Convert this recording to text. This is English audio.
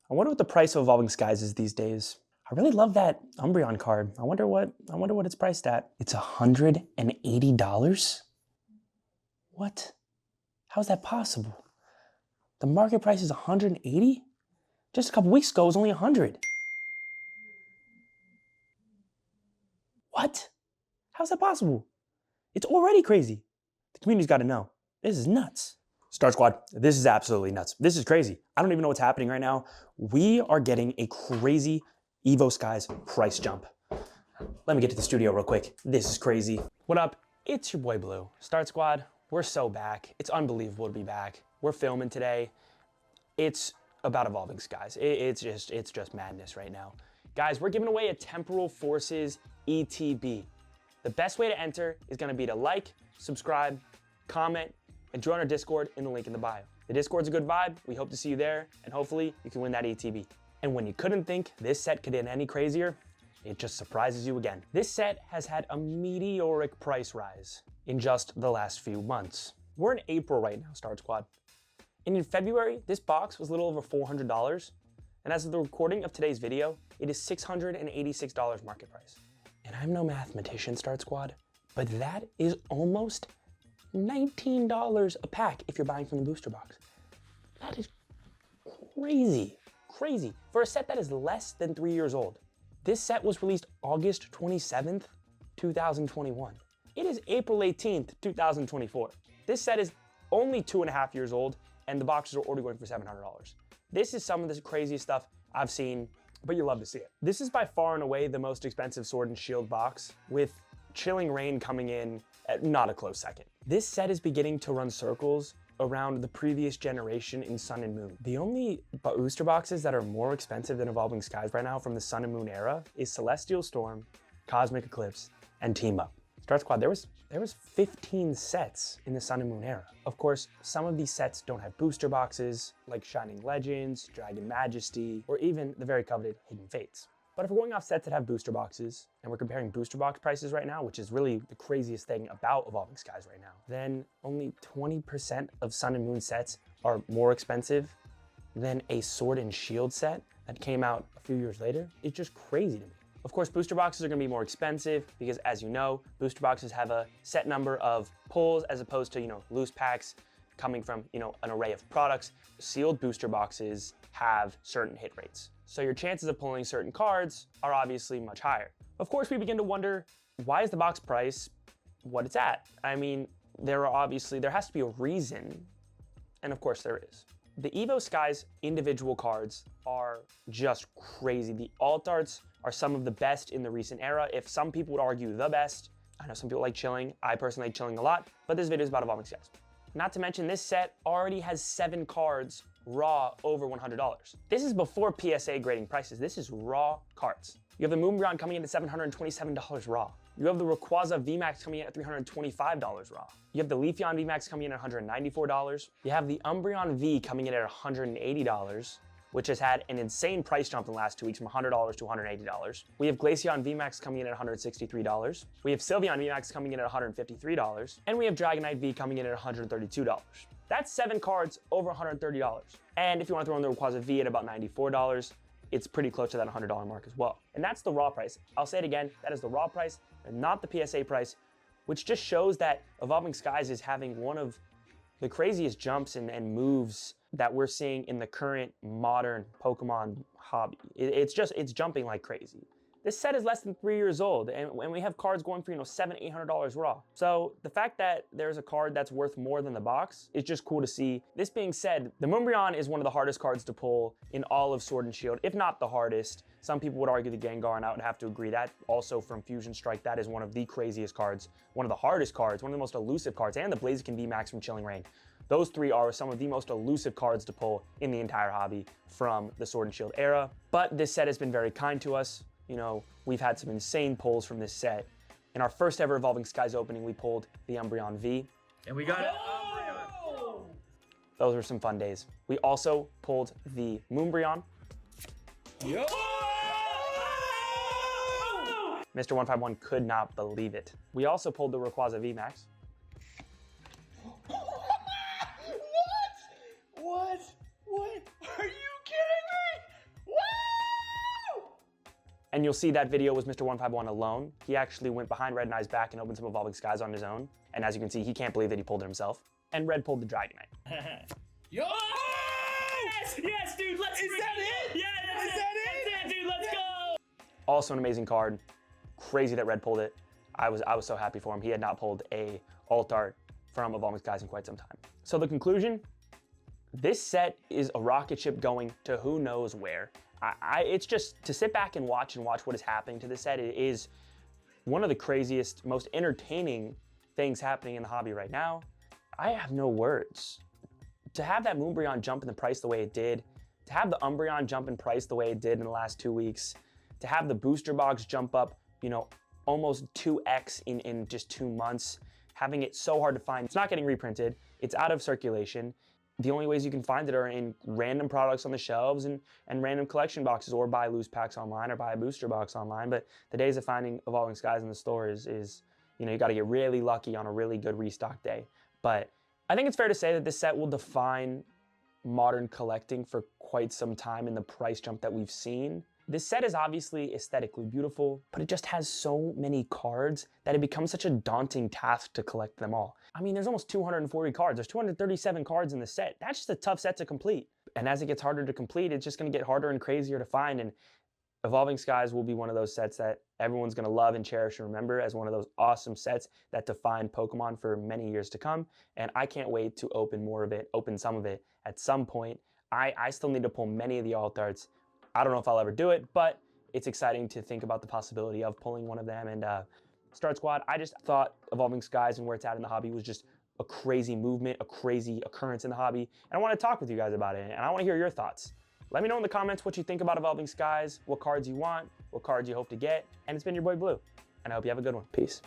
I wonder what the price of Evolving Skies is these days. I really love that Umbreon card. I wonder what it's priced at. It's $180? What? How is that possible? The market price is 180? Just a couple weeks ago, it was only 100. What? How's that possible? It's already crazy. The community's got to know. This is nuts. Star Squad, this is absolutely nuts. This is crazy. I don't even know what's happening right now. We are getting a crazy Evo Skies price jump. Let me get to the studio real quick. This is crazy. What up? It's your boy Blue. Start Squad, we're so back. It's unbelievable to be back. We're filming today. It's about Evolving Skies. It's just madness right now. Guys, we're giving away a Temporal Forces ETB. The best way to enter is gonna be to like, subscribe, comment, and join our Discord in the link in the bio. The Discord's a good vibe. We hope to see you there, and hopefully you can win that ETB. And when you couldn't think this set could get any crazier, it just surprises you again. This set has had a meteoric price rise in just the last few months. We're in April right now, Start Squad. And in February, this box was a little over $400. And as of the recording of today's video, it is $686 market price. And I'm no mathematician, Start Squad, but that is almost $19 a pack if you're buying from the booster box. That is crazy, crazy. For a set that is less than 3 years old. This set was released August 27th, 2021. It is April 18th, 2024. This set is only 2.5 years old, and the boxes are already going for $700. This is some of the craziest stuff I've seen, but you love to see it. This is by far and away the most expensive Sword and Shield box, with Chilling Reign coming in at not a close second. This set is beginning to run circles around the previous generation in Sun and Moon. The only booster boxes that are more expensive than Evolving Skies right now from the Sun and Moon era is Celestial Storm, Cosmic Eclipse, and Team Up. Start Squad, there was 15 sets in the Sun and Moon era. Of course, some of these sets don't have booster boxes, like Shining Legends, Dragon Majesty, or even the very coveted Hidden Fates. But if we're going off sets that have booster boxes, and we're comparing booster box prices right now, which is really the craziest thing about Evolving Skies right now, then only 20% of Sun and Moon sets are more expensive than a Sword and Shield set that came out a few years later. It's just crazy to me. Of course, booster boxes are gonna be more expensive because, as you know, booster boxes have a set number of pulls as opposed to, loose packs coming from, an array of products. Sealed booster boxes have certain hit rates. So your chances of pulling certain cards are obviously much higher. Of course, we begin to wonder, why is the box price what it's at? I mean, there has to be a reason, and of course there is. The Evo Skies individual cards are just crazy. The alt arts are some of the best in the recent era. If some people would argue the best, I know some people like Chilling. I personally like Chilling a lot, but this video is about Evolving Skies. Not to mention, this set already has 7 cards raw over $100. This is before PSA grading prices. This is raw cards. You have the Moonbreon coming in at $727 raw. You have the Rayquaza VMAX coming in at $325 raw. You have the Leafeon VMAX coming in at $194. You have the Umbreon V coming in at $180, which has had an insane price jump in the last 2 weeks from $100 to $180. We have Glaceon VMAX coming in at $163. We have Sylveon VMAX coming in at $153. And we have Dragonite V coming in at $132. That's 7 cards over $130. And if you want to throw in the Rayquaza V at about $94, it's pretty close to that $100 mark as well. And that's the raw price. I'll say it again, that is the raw price and not the PSA price, which just shows that Evolving Skies is having one of the craziest jumps and moves that we're seeing in the current modern Pokemon hobby. It's jumping like crazy. This set is less than 3 years old, and we have cards going for, $700, $800 raw. So the fact that there's a card that's worth more than the box is just cool to see. This being said, the Moonbreon is one of the hardest cards to pull in all of Sword and Shield, if not the hardest. Some people would argue the Gengar, and I would have to agree. That also from Fusion Strike, that is one of the craziest cards, one of the hardest cards, one of the most elusive cards, and the Blaziken VMAX from Chilling Reign. Those 3 are some of the most elusive cards to pull in the entire hobby from the Sword and Shield era. But this set has been very kind to us. We've had some insane pulls from this set. In our first ever Evolving Skies opening, we pulled the Umbreon V. And we got Umbreon. Those were some fun days. We also pulled the Moonbreon. Yo! Mr. 151 could not believe it. We also pulled the Rayquaza VMAX. What? Are you kidding me? And you'll see that video was Mr. 151 alone. He actually went behind Red and I's back and opened some Evolving Skies on his own. And as you can see, he can't believe that he pulled it himself. And Red pulled the Dragonite. Yo! Yes, yes, dude, let's Is that it? Yeah, that's it, dude, let's go! Also an amazing card. Crazy that Red pulled it. I was so happy for him. He had not pulled a alt art from Evolving Skies in quite some time. So the conclusion, this set is a rocket ship going to who knows where. It's just to sit back and watch what is happening to this set. It is one of the craziest, most entertaining things happening in the hobby right now. I have no words. To have that Moonbryon jump in the price the way it did, to have the Umbreon jump in price the way it did in the last 2 weeks, to have the booster box jump up, you know, almost 2x in just 2 months, having it so hard to find. It's not getting reprinted, it's out of circulation. The only ways you can find it are in random products on the shelves and random collection boxes, or buy loose packs online or buy a booster box online. But the days of finding Evolving Skies in the store is you know, you gotta get really lucky on a really good restock day. But I think it's fair to say that this set will define modern collecting for quite some time in the price jump that we've seen. This set is obviously aesthetically beautiful, but it just has so many cards that it becomes such a daunting task to collect them all. I mean, there's almost 240 cards. There's 237 cards in the set. That's just a tough set to complete. And as it gets harder to complete, it's just gonna get harder and crazier to find. And Evolving Skies will be one of those sets that everyone's gonna love and cherish and remember as one of those awesome sets that defined Pokemon for many years to come. And I can't wait to open more of it, open some of it at some point. I still need to pull many of the alt arts. I don't know if I'll ever do it, but it's exciting to think about the possibility of pulling one of them. And Start Squad, I just thought Evolving Skies and where it's at in the hobby was just a crazy movement, a crazy occurrence in the hobby. And I want to talk with you guys about it, and I want to hear your thoughts. Let me know in the comments what you think about Evolving Skies, what cards you want, what cards you hope to get. And it's been your boy Blue, and I hope you have a good one. Peace.